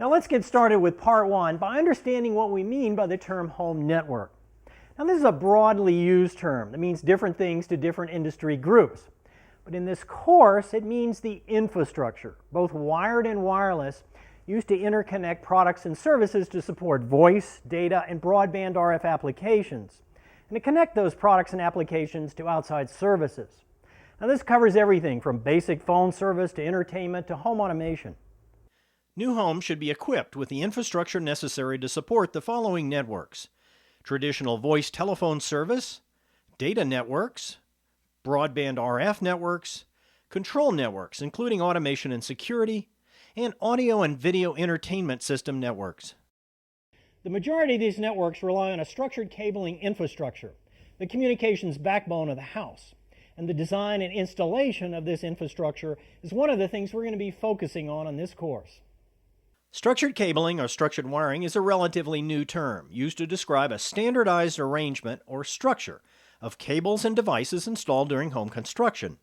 Now let's get started with part one by understanding what we mean by the term home network. Now this is a broadly used term that means different things to different industry groups. But in this course, it means the infrastructure, both wired and wireless, used to interconnect products and services to support voice, data, and broadband RF applications, and to connect those products and applications to outside services. Now this covers everything from basic phone service to entertainment to home automation. New homes should be equipped with the infrastructure necessary to support the following networks: traditional voice telephone service, data networks, broadband RF networks, control networks including automation and security, and audio and video entertainment system networks. The majority of these networks rely on a structured cabling infrastructure, the communications backbone of the house. And the design and installation of this infrastructure is one of the things we're going to be focusing on this course. Structured cabling or structured wiring is a relatively new term used to describe a standardized arrangement or structure of cables and devices installed during home construction.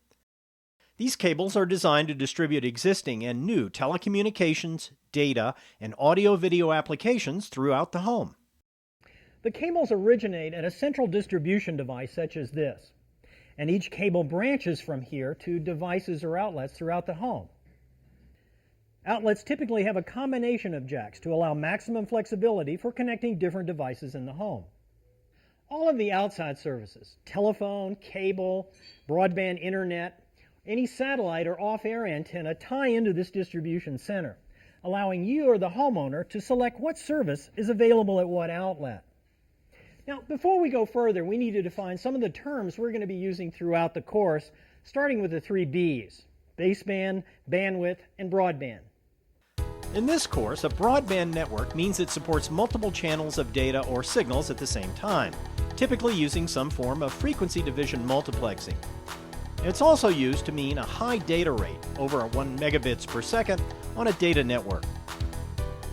These cables are designed to distribute existing and new telecommunications, data, and audio-video applications throughout the home. The cables originate at a central distribution device such as this, and each cable branches from here to devices or outlets throughout the home. Outlets typically have a combination of jacks to allow maximum flexibility for connecting different devices in the home. All of the outside services, telephone, cable, broadband internet, any satellite or off-air antenna tie into this distribution center, allowing you or the homeowner to select what service is available at what outlet. Now, before we go further, we need to define some of the terms we're going to be using throughout the course, starting with the three B's: baseband, bandwidth, and broadband. In this course, a broadband network means it supports multiple channels of data or signals at the same time, typically using some form of frequency division multiplexing. It's also used to mean a high data rate, over 1 megabits per second, on a data network.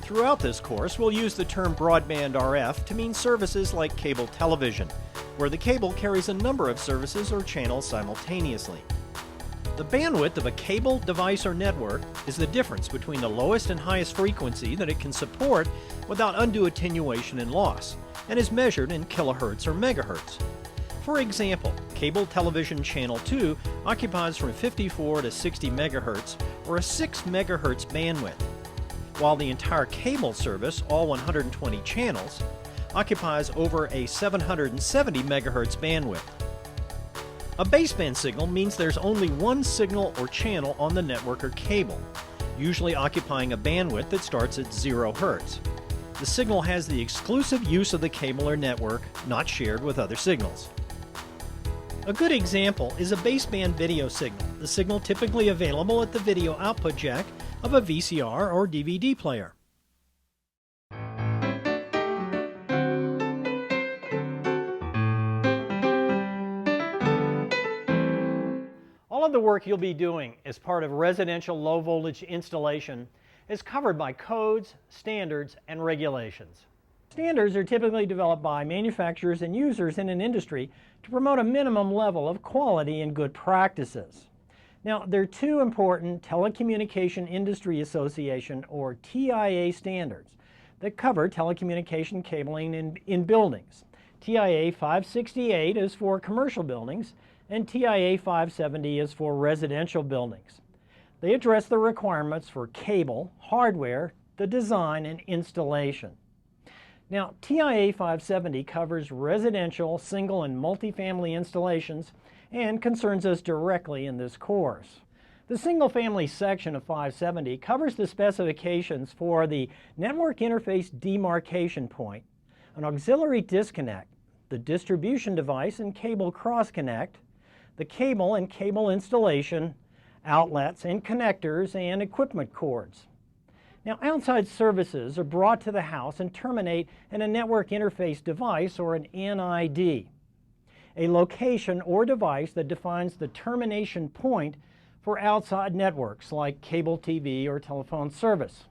Throughout this course, we'll use the term broadband RF to mean services like cable television, where the cable carries a number of services or channels simultaneously. The bandwidth of a cable, device, or network is the difference between the lowest and highest frequency that it can support without undue attenuation and loss, and is measured in kilohertz or megahertz. For example, cable television channel 2 occupies from 54 to 60 megahertz, or a 6 megahertz bandwidth, while the entire cable service, all 120 channels, occupies over a 770 megahertz bandwidth. A baseband signal means there's only one signal or channel on the network or cable, usually occupying a bandwidth that starts at 0 hertz. The signal has the exclusive use of the cable or network, not shared with other signals. A good example is a baseband video signal, the signal typically available at the video output jack of a VCR or DVD player. All of the work you'll be doing as part of residential low voltage installation is covered by codes, standards, and regulations. Standards are typically developed by manufacturers and users in an industry to promote a minimum level of quality and good practices. Now, there are two important Telecommunication Industry Association, or TIA, standards that cover telecommunication cabling in buildings. TIA 568 is for commercial buildings, and TIA 570 is for residential buildings. They address the requirements for cable, hardware, the design, and installation. Now, TIA 570 covers residential, single, and multifamily installations and concerns us directly in this course. The single-family section of 570 covers the specifications for the network interface demarcation point, an auxiliary disconnect, the distribution device and cable cross-connect, the cable and cable installation, outlets and connectors, and equipment cords. Now, outside services are brought to the house and terminate in a network interface device, or an NID, a location or device that defines the termination point for outside networks like cable TV or telephone service.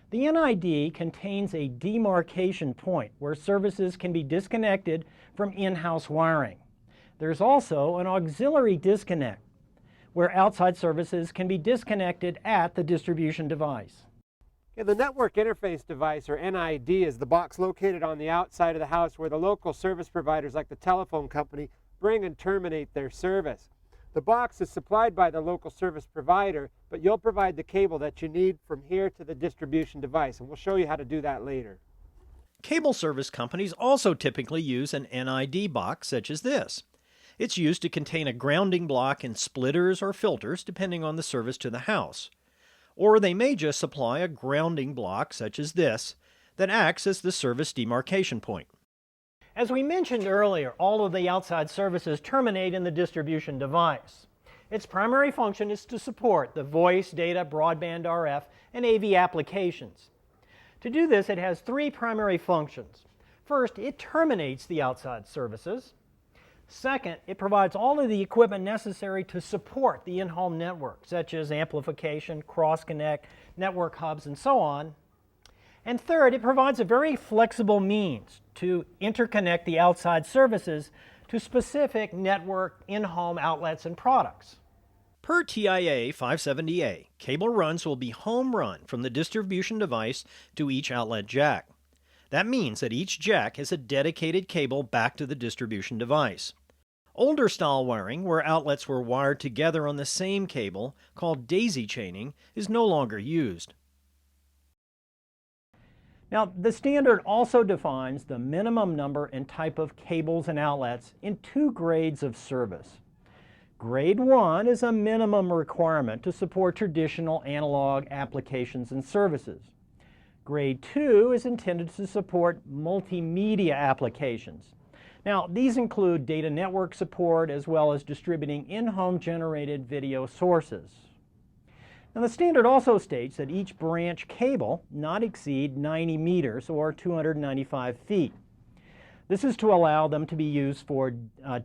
The NID contains a demarcation point where services can be disconnected from in-house wiring. There's also an auxiliary disconnect where outside services can be disconnected at the distribution device. Yeah, the network interface device, or NID, is the box located on the outside of the house where the local service providers like the telephone company bring and terminate their service. The box is supplied by the local service provider, but you'll provide the cable that you need from here to the distribution device, and we'll show you how to do that later. Cable service companies also typically use an NID box such as this. It's used to contain a grounding block and splitters or filters depending on the service to the house. Or they may just supply a grounding block such as this that acts as the service demarcation point. As we mentioned earlier, all of the outside services terminate in the distribution device. Its primary function is to support the voice, data, broadband RF, and AV applications. To do this, it has three primary functions. First, it terminates the outside services. Second, it provides all of the equipment necessary to support the in-home network, such as amplification, cross-connect, network hubs, and so on. And third, it provides a very flexible means to interconnect the outside services to specific network in-home outlets and products. Per TIA 570A, cable runs will be home run from the distribution device to each outlet jack. That means that each jack has a dedicated cable back to the distribution device. Older style wiring, where outlets were wired together on the same cable, called daisy chaining, is no longer used. Now, the standard also defines the minimum number and type of cables and outlets in two grades of service. Grade 1 is a minimum requirement to support traditional analog applications and services. Grade 2 is intended to support multimedia applications. Now, these include data network support as well as distributing in-home generated video sources. Now, the standard also states that each branch cable not exceed 90 meters or 295 feet. This is to allow them to be used for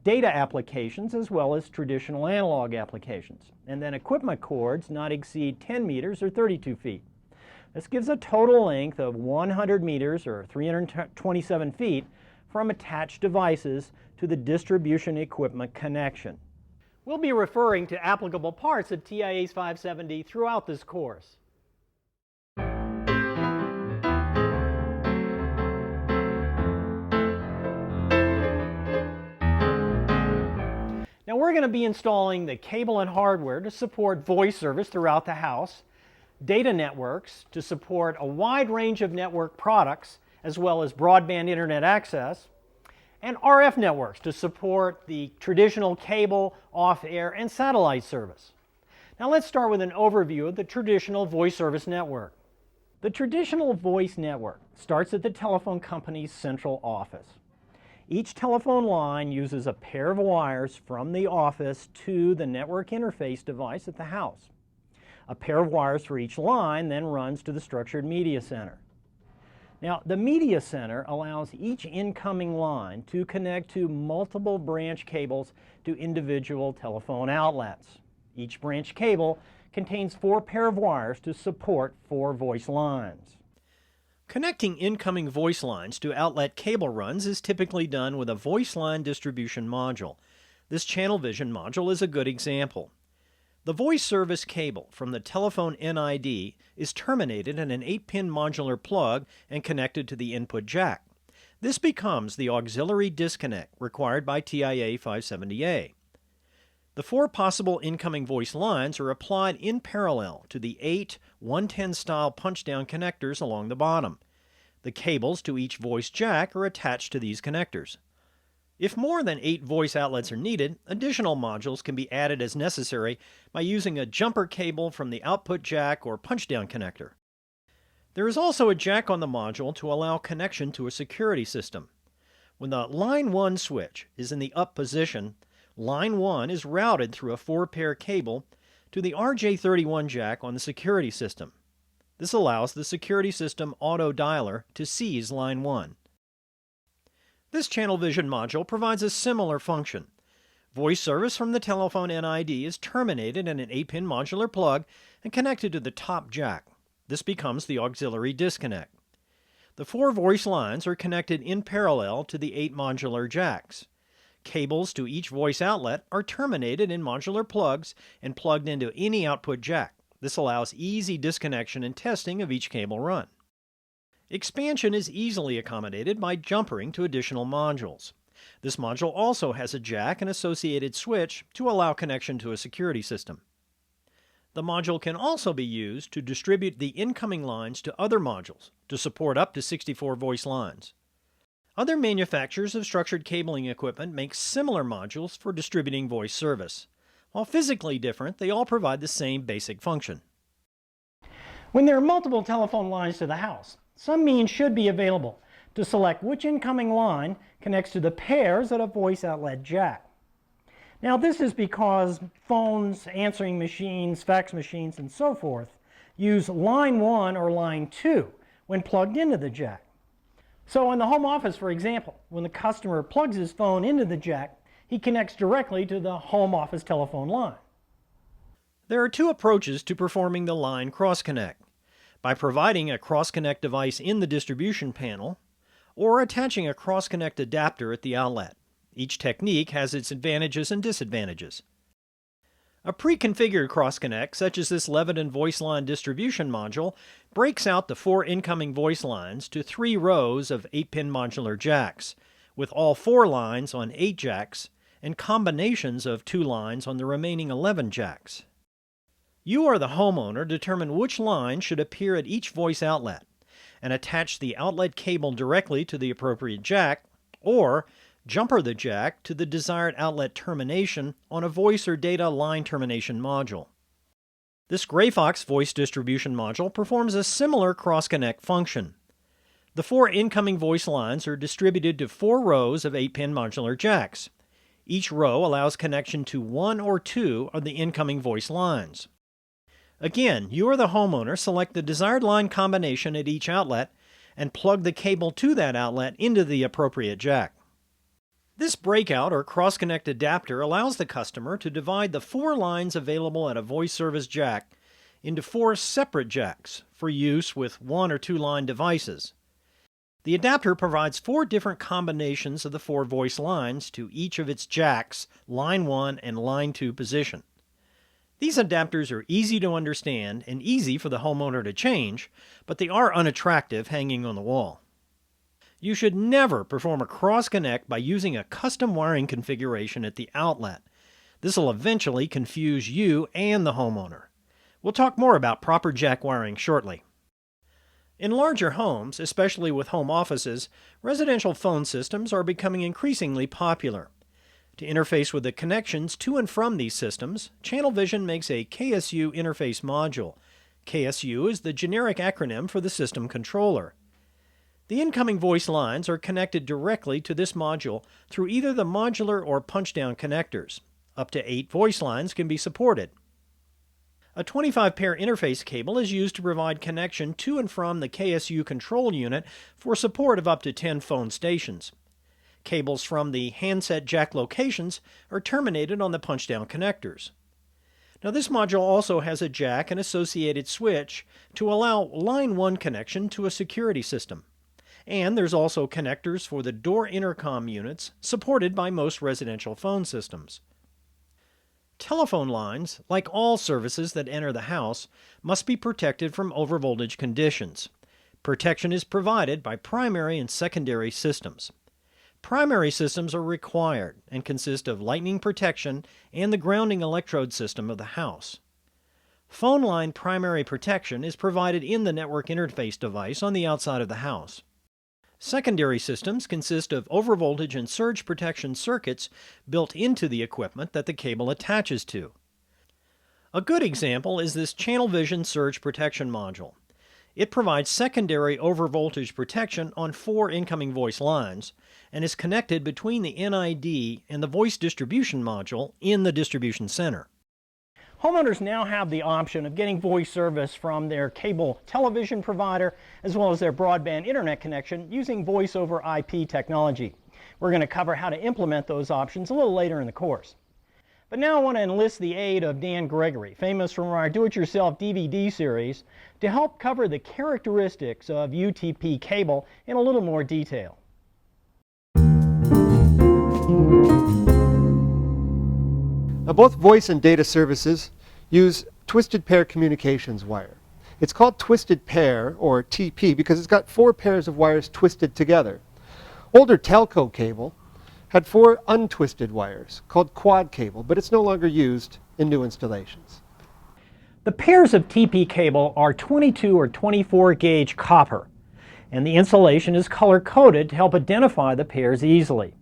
data applications as well as traditional analog applications. And then equipment cords not exceed 10 meters or 32 feet. This gives a total length of 100 meters or 327 feet from attached devices to the distribution equipment connection. We'll be referring to applicable parts of TIA 570 throughout this course. Now we're going to be installing the cable and hardware to support voice service throughout the house, data networks to support a wide range of network products as well as broadband internet access, and RF networks to support the traditional cable, off-air, and satellite service. Now let's start with an overview of the traditional voice service network. The traditional voice network starts at the telephone company's central office. Each telephone line uses a pair of wires from the office to the network interface device at the house. A pair of wires for each line then runs to the structured media center. Now, the media center allows each incoming line to connect to multiple branch cables to individual telephone outlets. Each branch cable contains 4 pair of wires to support 4 voice lines. Connecting incoming voice lines to outlet cable runs is typically done with a voice line distribution module. This channel vision module is a good example. The voice service cable from the telephone NID is terminated in an 8-pin modular plug and connected to the input jack. This becomes the auxiliary disconnect required by TIA 570A. The 4 possible incoming voice lines are applied in parallel to the 8 110 style punch-down connectors along the bottom. The cables to each voice jack are attached to these connectors. If more than 8 voice outlets are needed, additional modules can be added as necessary by using a jumper cable from the output jack or punch-down connector. There is also a jack on the module to allow connection to a security system. When the line 1 switch is in the up position, line 1 is routed through a 4-pair cable to the RJ31 jack on the security system. This allows the security system auto dialer to seize line 1. This channel vision module provides a similar function. Voice service from the telephone NID is terminated in an 8-pin modular plug and connected to the top jack. This becomes the auxiliary disconnect. The 4 voice lines are connected in parallel to the 8 modular jacks. Cables to each voice outlet are terminated in modular plugs and plugged into any output jack. This allows easy disconnection and testing of each cable run. Expansion is easily accommodated by jumpering to additional modules. This module also has a jack and associated switch to allow connection to a security system. The module can also be used to distribute the incoming lines to other modules to support up to 64 voice lines. Other manufacturers of structured cabling equipment make similar modules for distributing voice service. While physically different, they all provide the same basic function. When there are multiple telephone lines to the house, some means should be available to select which incoming line connects to the pairs at a voice outlet jack. Now this is because phones, answering machines, fax machines, and so forth use line 1 or line 2 when plugged into the jack. So in the home office, for example, when the customer plugs his phone into the jack, he connects directly to the home office telephone line. There are two approaches to performing the line cross-connect: by providing a cross-connect device in the distribution panel, or attaching a cross-connect adapter at the outlet. Each technique has its advantages and disadvantages. A pre-configured cross-connect, such as this Leviton voice line distribution module, breaks out the 4 incoming voice lines to 3 rows of 8-pin modular jacks, with all 4 lines on 8 jacks and combinations of 2 lines on the remaining 11 jacks. You or the homeowner determine which line should appear at each voice outlet and attach the outlet cable directly to the appropriate jack, or jumper the jack to the desired outlet termination on a voice or data line termination module. This GrayFox voice distribution module performs a similar cross-connect function. The 4 incoming voice lines are distributed to 4 rows of 8-pin modular jacks. Each row allows connection to 1 or 2 of the incoming voice lines. Again, you or the homeowner select the desired line combination at each outlet and plug the cable to that outlet into the appropriate jack. This breakout or cross-connect adapter allows the customer to divide the 4 lines available at a voice service jack into 4 separate jacks for use with 1 or 2 line devices. The adapter provides 4 different combinations of the 4 voice lines to each of its jacks, line 1 and line 2 position. These adapters are easy to understand and easy for the homeowner to change, but they are unattractive hanging on the wall. You should never perform a cross-connect by using a custom wiring configuration at the outlet. This will eventually confuse you and the homeowner. We'll talk more about proper jack wiring shortly. In larger homes, especially with home offices, residential phone systems are becoming increasingly popular. To interface with the connections to and from these systems, Channel Vision makes a KSU interface module. KSU is the generic acronym for the system controller. The incoming voice lines are connected directly to this module through either the modular or punch-down connectors. Up to 8 voice lines can be supported. A 25-pair interface cable is used to provide connection to and from the KSU control unit for support of up to 10 phone stations. Cables from the handset jack locations are terminated on the punch-down connectors. Now this module also has a jack and associated switch to allow line 1 connection to a security system. And there's also connectors for the door intercom units supported by most residential phone systems. Telephone lines, like all services that enter the house, must be protected from overvoltage conditions. Protection is provided by primary and secondary systems. Primary systems are required and consist of lightning protection and the grounding electrode system of the house. Phone line primary protection is provided in the network interface device on the outside of the house. Secondary systems consist of overvoltage and surge protection circuits built into the equipment that the cable attaches to. A good example is this Channel Vision surge protection module. It provides secondary overvoltage protection on 4 incoming voice lines and is connected between the NID and the voice distribution module in the distribution center. Homeowners now have the option of getting voice service from their cable television provider as well as their broadband internet connection using voice over IP technology. We're going to cover how to implement those options a little later in the course. But now I want to enlist the aid of Dan Gregory, famous from our Do-It-Yourself DVD series, to help cover the characteristics of UTP cable in a little more detail. Now, both voice and data services use twisted pair communications wire. It's called twisted pair, or TP, because it's got 4 pairs of wires twisted together. Older telco cable had 4 untwisted wires, called quad cable, but it's no longer used in new installations. The pairs of TP cable are 22 or 24 gauge copper, and the insulation is color-coded to help identify the pairs easily.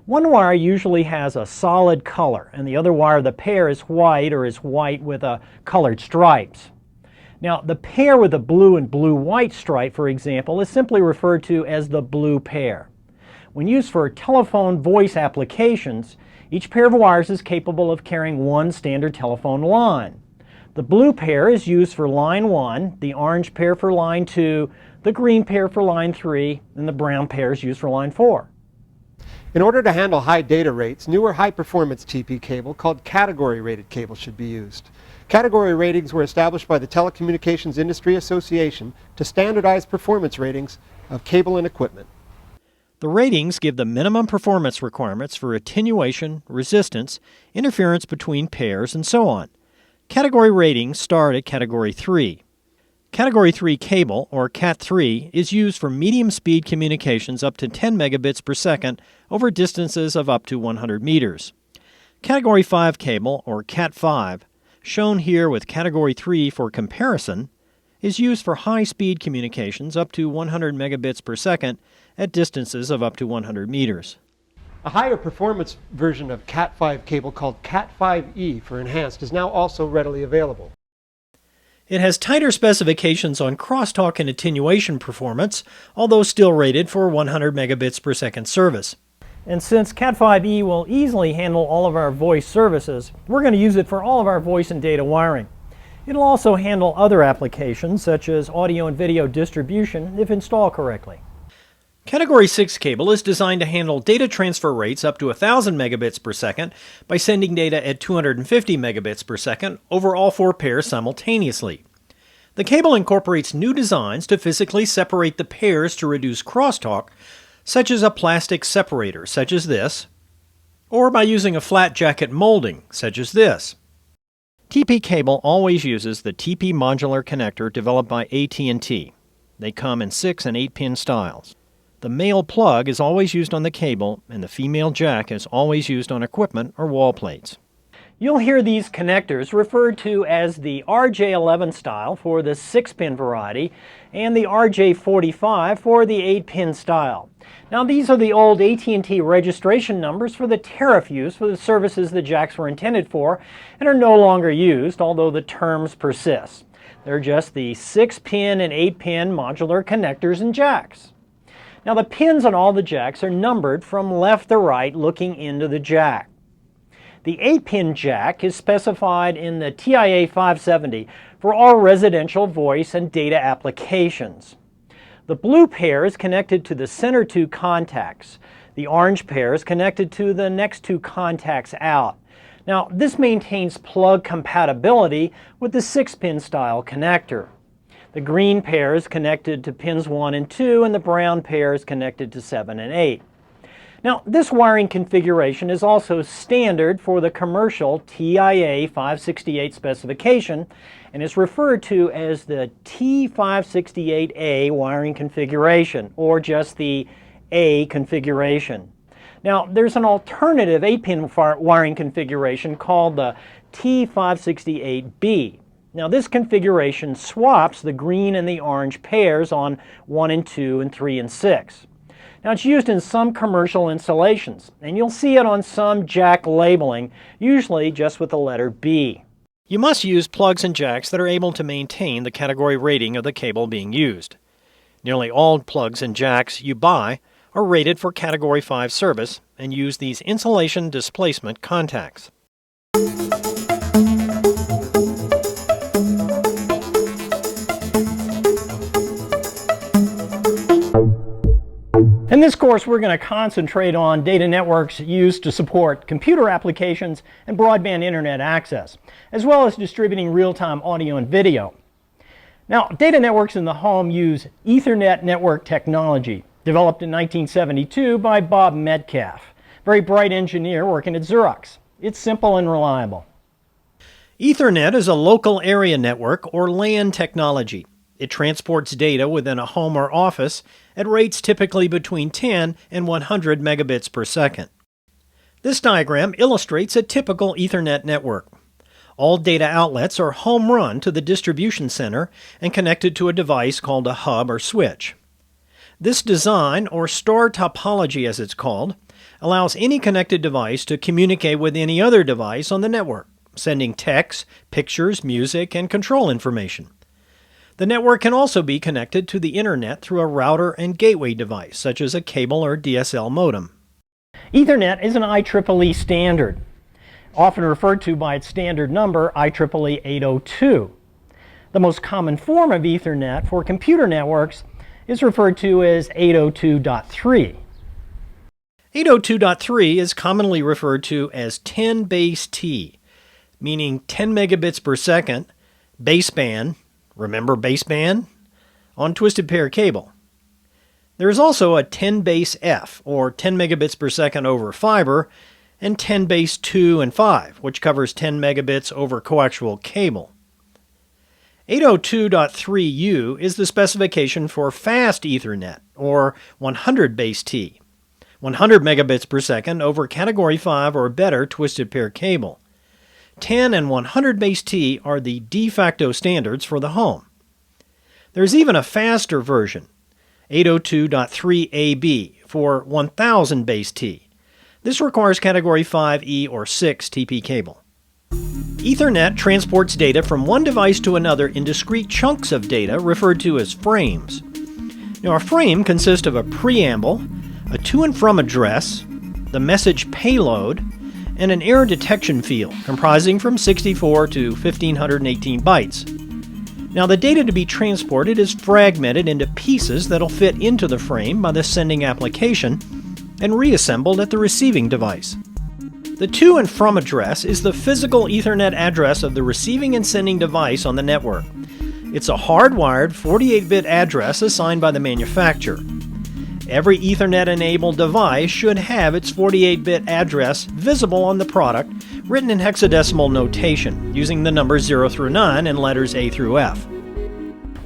One wire usually has a solid color, and the other wire of the pair is white or is white with colored stripes. Now, the pair with the blue and blue-white stripe, for example, is simply referred to as the blue pair. When used for telephone voice applications, each pair of wires is capable of carrying one standard telephone line. The blue pair is used for line 1, the orange pair for line 2, the green pair for line 3, and the brown pair is used for line 4. In order to handle high data rates, newer high-performance TP cable called category-rated cable should be used. Category ratings were established by the Telecommunications Industry Association to standardize performance ratings of cable and equipment. The ratings give the minimum performance requirements for attenuation, resistance, interference between pairs, and so on. Category ratings start at Category 3. Category 3 cable, or CAT3, is used for medium-speed communications up to 10 megabits per second over distances of up to 100 meters. Category 5 cable, or CAT5, shown here with Category 3 for comparison, is used for high-speed communications up to 100 megabits per second at distances of up to 100 meters. A higher performance version of CAT5 cable called CAT5E for enhanced is now also readily available. It has tighter specifications on crosstalk and attenuation performance, although still rated for 100 megabits per second service. And since CAT5E will easily handle all of our voice services, we're going to use it for all of our voice and data wiring. It'll also handle other applications such as audio and video distribution if installed correctly. Category 6 cable is designed to handle data transfer rates up to 1,000 megabits per second by sending data at 250 megabits per second over all 4 pairs simultaneously. The cable incorporates new designs to physically separate the pairs to reduce crosstalk, such as a plastic separator, such as this, or by using a flat jacket molding, such as this. TP cable always uses the TP modular connector developed by AT&T. They come in 6 and 8-pin styles. The male plug is always used on the cable, and the female jack is always used on equipment or wall plates. You'll hear these connectors referred to as the RJ11 style for the 6-pin variety and the RJ45 for the 8-pin style. Now, these are the old AT&T registration numbers for the tariff use for the services the jacks were intended for and are no longer used, although the terms persist. They're just the 6-pin and 8-pin modular connectors and jacks. Now, the pins on all the jacks are numbered from left to right looking into the jack. The 8-pin jack is specified in the TIA 570 for all residential voice and data applications. The blue pair is connected to the center 2 contacts. The orange pair is connected to the next 2 contacts out. Now, this maintains plug compatibility with the 6-pin style connector. The green pair is connected to pins 1 and 2, and the brown pair is connected to 7 and 8. Now, this wiring configuration is also standard for the commercial TIA 568 specification and is referred to as the T568A wiring configuration, or just the A configuration. Now, there's an alternative 8-pin wiring configuration called the T568B. Now, this configuration swaps the green and the orange pairs on 1 and 2 and 3 and 6. Now, it's used in some commercial installations, and you'll see it on some jack labeling, usually just with the letter B. You must use plugs and jacks that are able to maintain the category rating of the cable being used. Nearly all plugs and jacks you buy are rated for Category 5 service and use these insulation displacement contacts. In this course, we're going to concentrate on data networks used to support computer applications and broadband internet access, as well as distributing real-time audio and video. Now, data networks in the home use Ethernet network technology, developed in 1972 by Bob Metcalf, a very bright engineer working at Xerox. It's simple and reliable. Ethernet is a local area network or LAN technology. It transports data within a home or office at rates typically between 10 and 100 megabits per second. This diagram illustrates a typical Ethernet network. All data outlets are home run to the distribution center and connected to a device called a hub or switch. This design, or star topology as it's called, allows any connected device to communicate with any other device on the network, sending text, pictures, music, and control information. The network can also be connected to the internet through a router and gateway device, such as a cable or DSL modem. Ethernet is an IEEE standard, often referred to by its standard number, IEEE 802. The most common form of Ethernet for computer networks is referred to as 802.3. 802.3 is commonly referred to as 10 base T, meaning 10 megabits per second, baseband, remember baseband, on twisted pair cable. There is also a 10 base F, or 10 megabits per second over fiber, and 10 base 2 and 5, which covers 10 megabits over coaxial cable. 802.3U is the specification for fast Ethernet, or 100 base T, 100 megabits per second over Category 5 or better twisted pair cable. 10 and 100 base T are the de facto standards for the home. There's even a faster version, 802.3AB, for 1000 base T. This requires Category 5E or 6 TP cable. Ethernet transports data from one device to another in discrete chunks of data referred to as frames. Now, a frame consists of a preamble, a to and from address, the message payload, and an error detection field comprising from 64 to 1518 bytes. Now, the data to be transported is fragmented into pieces that'll fit into the frame by the sending application and reassembled at the receiving device. The to and from address is the physical Ethernet address of the receiving and sending device on the network. It's a hardwired 48-bit address assigned by the manufacturer. Every Ethernet-enabled device should have its 48-bit address visible on the product, written in hexadecimal notation, using the numbers 0 through 9 and letters A through F.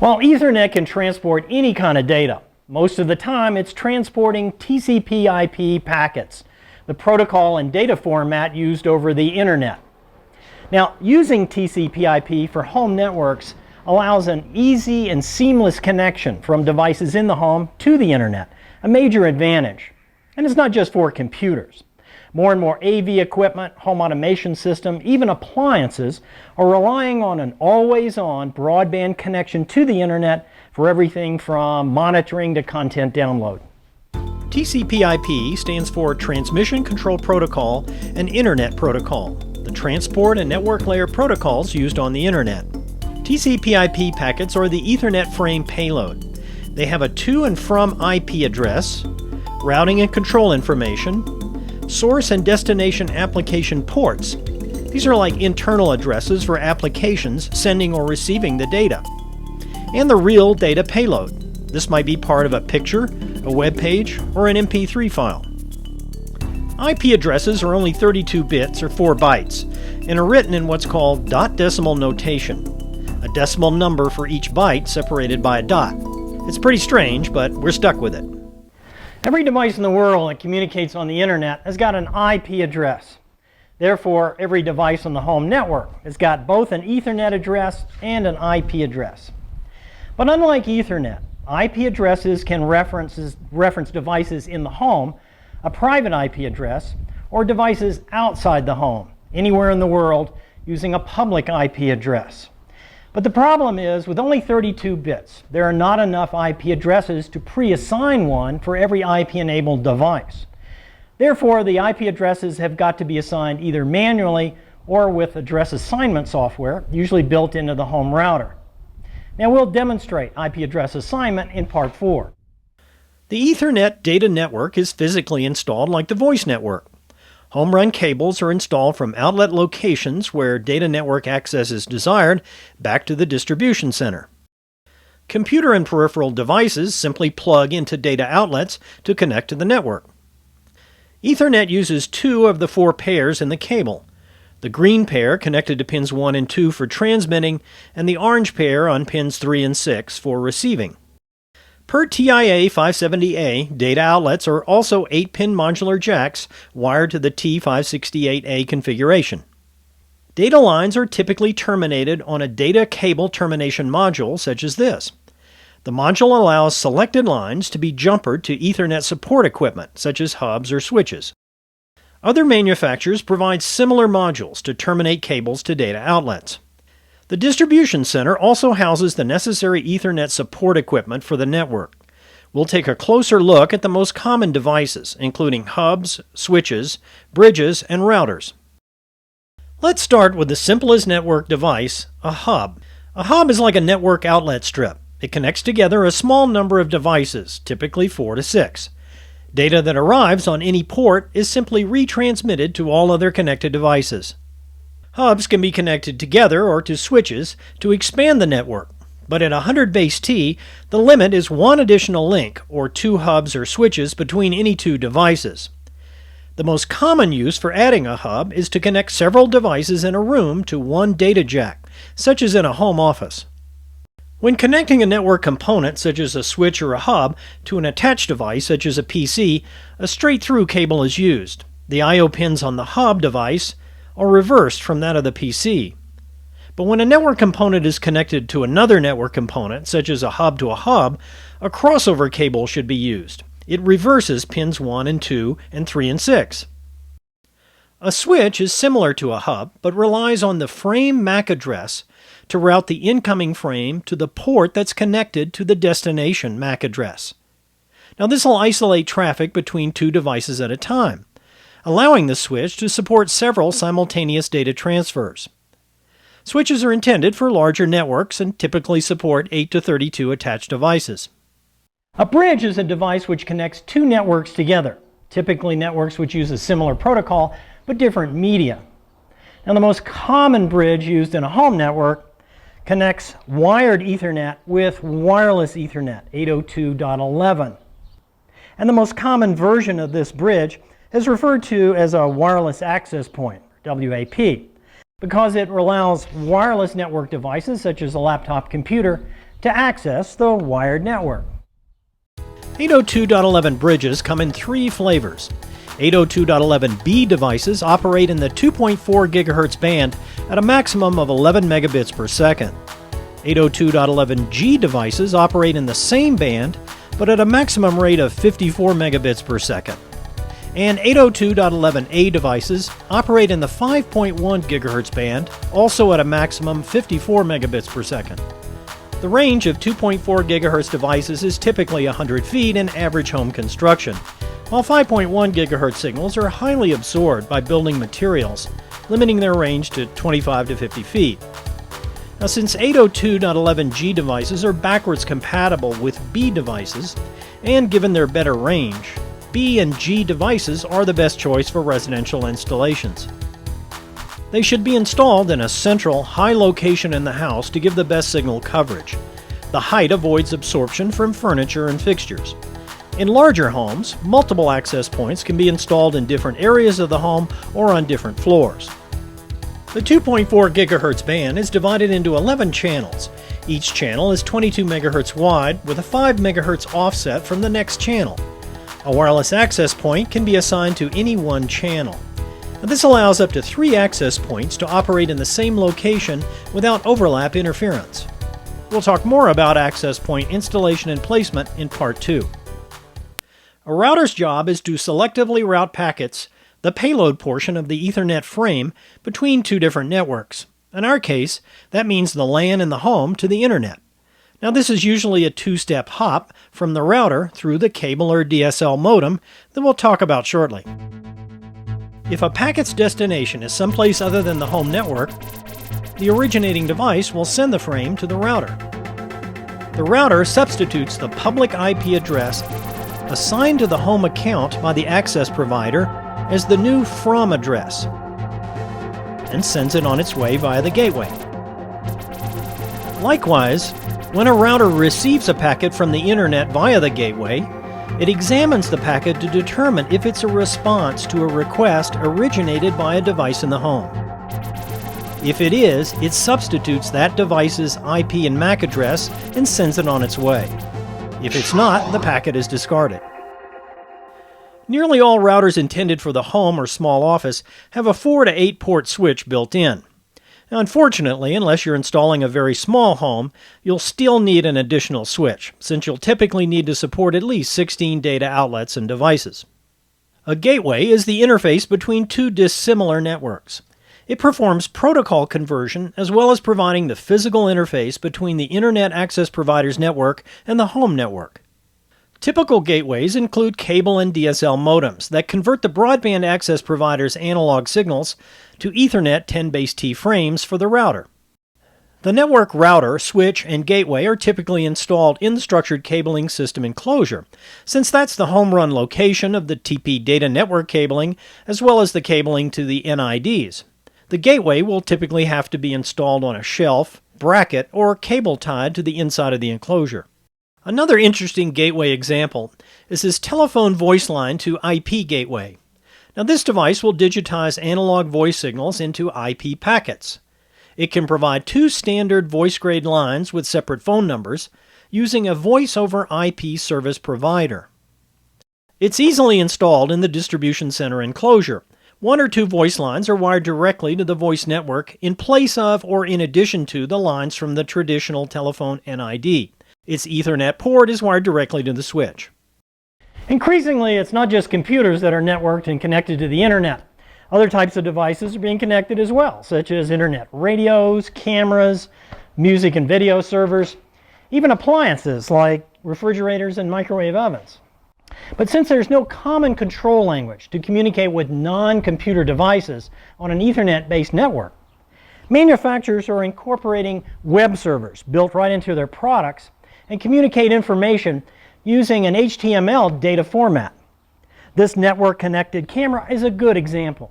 While Ethernet can transport any kind of data, most of the time it's transporting TCP/IP packets, the protocol and data format used over the internet. Now, using TCP/IP for home networks allows an easy and seamless connection from devices in the home to the internet, a major advantage. And it's not just for computers. More and more AV equipment, home automation system, even appliances are relying on an always-on broadband connection to the internet for everything from monitoring to content download. TCP/IP stands for Transmission Control Protocol and Internet Protocol, the transport and network layer protocols used on the internet. TCP/IP packets are the Ethernet frame payload. They have a to and from IP address, routing and control information, source and destination application ports. These are like internal addresses for applications sending or receiving the data. And the real data payload. This might be part of a picture, a web page, or an MP3 file. IP addresses are only 32 bits or 4 bytes and are written in what's called dot decimal notation, a decimal number for each byte separated by a dot. It's pretty strange, but we're stuck with it. Every device in the world that communicates on the internet has got an IP address. Therefore, every device on the home network has got both an Ethernet address and an IP address. But unlike Ethernet, IP addresses can reference devices in the home, a private IP address, or devices outside the home, anywhere in the world, using a public IP address. But the problem is, with only 32 bits, there are not enough IP addresses to pre-assign one for every IP-enabled device. Therefore, the IP addresses have got to be assigned either manually or with address assignment software, usually built into the home router. Now we'll demonstrate IP address assignment in Part 4. The Ethernet data network is physically installed like the voice network. Home-run cables are installed from outlet locations where data network access is desired back to the distribution center. Computer and peripheral devices simply plug into data outlets to connect to the network. Ethernet uses 2 of the 4 pairs in the cable. the green pair connected to pins 1 and 2 for transmitting, and the orange pair on pins 3 and 6 for receiving. Per TIA 570A, data outlets are also 8-pin modular jacks wired to the T568A configuration. Data lines are typically terminated on a data cable termination module such as this. The module allows selected lines to be jumpered to Ethernet support equipment such as hubs or switches. Other manufacturers provide similar modules to terminate cables to data outlets. The distribution center also houses the necessary Ethernet support equipment for the network. We'll take a closer look at the most common devices, including hubs, switches, bridges, and routers. Let's start with the simplest network device, a hub. A hub is like a network outlet strip. It connects together a small number of devices, typically 4 to 6. Data that arrives on any port is simply retransmitted to all other connected devices. Hubs can be connected together or to switches to expand the network, but at 100 base T, the limit is one additional link, or 2 hubs or switches between any 2 devices. The most common use for adding a hub is to connect several devices in a room to one data jack, such as in a home office. When connecting a network component, such as a switch or a hub, to an attached device, such as a PC, a straight-through cable is used. The I/O pins on the hub device are reversed from that of the PC. But when a network component is connected to another network component, such as a hub to a hub, a crossover cable should be used. It reverses pins 1 and 2 and 3 and 6. A switch is similar to a hub, but relies on the frame MAC address to route the incoming frame to the port that's connected to the destination MAC address. Now this will isolate traffic between 2 devices at a time, allowing the switch to support several simultaneous data transfers. Switches are intended for larger networks and typically support 8 to 32 attached devices. A bridge is a device which connects 2 networks together, typically networks which use a similar protocol but different media. Now the most common bridge used in a home network connects wired Ethernet with wireless Ethernet, 802.11. And the most common version of this bridge is referred to as a wireless access point, WAP, because it allows wireless network devices such as a laptop computer to access the wired network. 802.11 bridges come in 3 flavors. 802.11b devices operate in the 2.4 GHz band at a maximum of 11 megabits per second. 802.11g devices operate in the same band, but at a maximum rate of 54 megabits per second. And 802.11a devices operate in the 5.1 GHz band, also at a maximum 54 megabits per second. The range of 2.4 GHz devices is typically 100 feet in average home construction, while 5.1 GHz signals are highly absorbed by building materials, limiting their range to 25 to 50 feet. Now, since 802.11g devices are backwards compatible with B devices, and given their better range, B and G devices are the best choice for residential installations. They should be installed in a central, high location in the house to give the best signal coverage. The height avoids absorption from furniture and fixtures. In larger homes, multiple access points can be installed in different areas of the home or on different floors. The 2.4 GHz band is divided into 11 channels. Each channel is 22 MHz wide with a 5 MHz offset from the next channel. A wireless access point can be assigned to any one channel. Now, this allows up to 3 access points to operate in the same location without overlap interference. We'll talk more about access point installation and placement in Part 2. A router's job is to selectively route packets, the payload portion of the Ethernet frame, between 2 different networks. In our case, that means the LAN in the home to the Internet. Now this is usually a 2-step hop from the router through the cable or DSL modem that we'll talk about shortly. If a packet's destination is someplace other than the home network, the originating device will send the frame to the router. The router substitutes the public IP address assigned to the home account by the access provider as the new from address and sends it on its way via the gateway. Likewise, when a router receives a packet from the Internet via the gateway, it examines the packet to determine if it's a response to a request originated by a device in the home. If it is, it substitutes that device's IP and MAC address and sends it on its way. If it's not, the packet is discarded. Nearly all routers intended for the home or small office have a 4 to 8 port switch built in. Now, unfortunately, unless you're installing a very small home, you'll still need an additional switch, since you'll typically need to support at least 16 data outlets and devices. A gateway is the interface between two dissimilar networks. It performs protocol conversion as well as providing the physical interface between the Internet Access Provider's network and the home network. Typical gateways include cable and DSL modems that convert the broadband access provider's analog signals to Ethernet 10-base-T frames for the router. The network router, switch, and gateway are typically installed in the structured cabling system enclosure, since that's the home run location of the TP data network cabling as well as the cabling to the NIDs. The gateway will typically have to be installed on a shelf, bracket, or cable tied to the inside of the enclosure. Another interesting gateway example is this telephone voice line to IP gateway. Now, this device will digitize analog voice signals into IP packets. It can provide two standard voice-grade lines with separate phone numbers using a voice-over IP service provider. It's easily installed in the distribution center enclosure. One or two voice lines are wired directly to the voice network in place of or in addition to the lines from the traditional telephone NID. Its Ethernet port is wired directly to the switch. Increasingly, it's not just computers that are networked and connected to the internet. Other types of devices are being connected as well, such as internet radios, cameras, music and video servers, even appliances like refrigerators and microwave ovens. But since there's no common control language to communicate with non-computer devices on an Ethernet-based network, manufacturers are incorporating web servers built right into their products and communicate information using an HTML data format. This network-connected camera is a good example.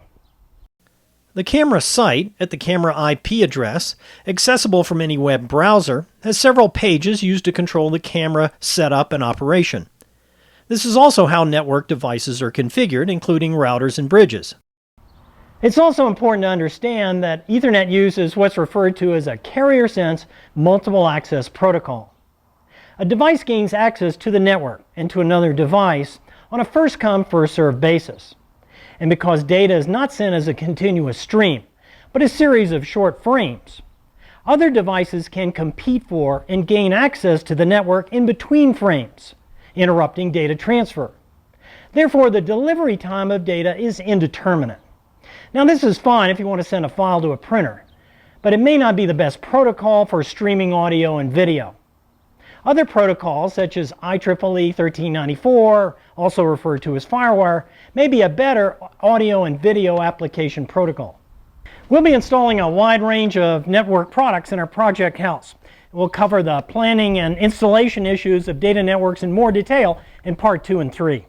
The camera site at the camera IP address, accessible from any web browser, has several pages used to control the camera setup and operation. This is also how network devices are configured, including routers and bridges. It's also important to understand that Ethernet uses what's referred to as a carrier-sense multiple access protocol. A device gains access to the network and to another device on a first-come, first-served basis. And because data is not sent as a continuous stream, but a series of short frames, other devices can compete for and gain access to the network in between frames, interrupting data transfer. Therefore, the delivery time of data is indeterminate. Now, this is fine if you want to send a file to a printer, but it may not be the best protocol for streaming audio and video. Other protocols, such as IEEE 1394, also referred to as FireWire, may be a better audio and video application protocol. We'll be installing a wide range of network products in our project house. We'll cover the planning and installation issues of data networks in more detail in Part 2 and 3.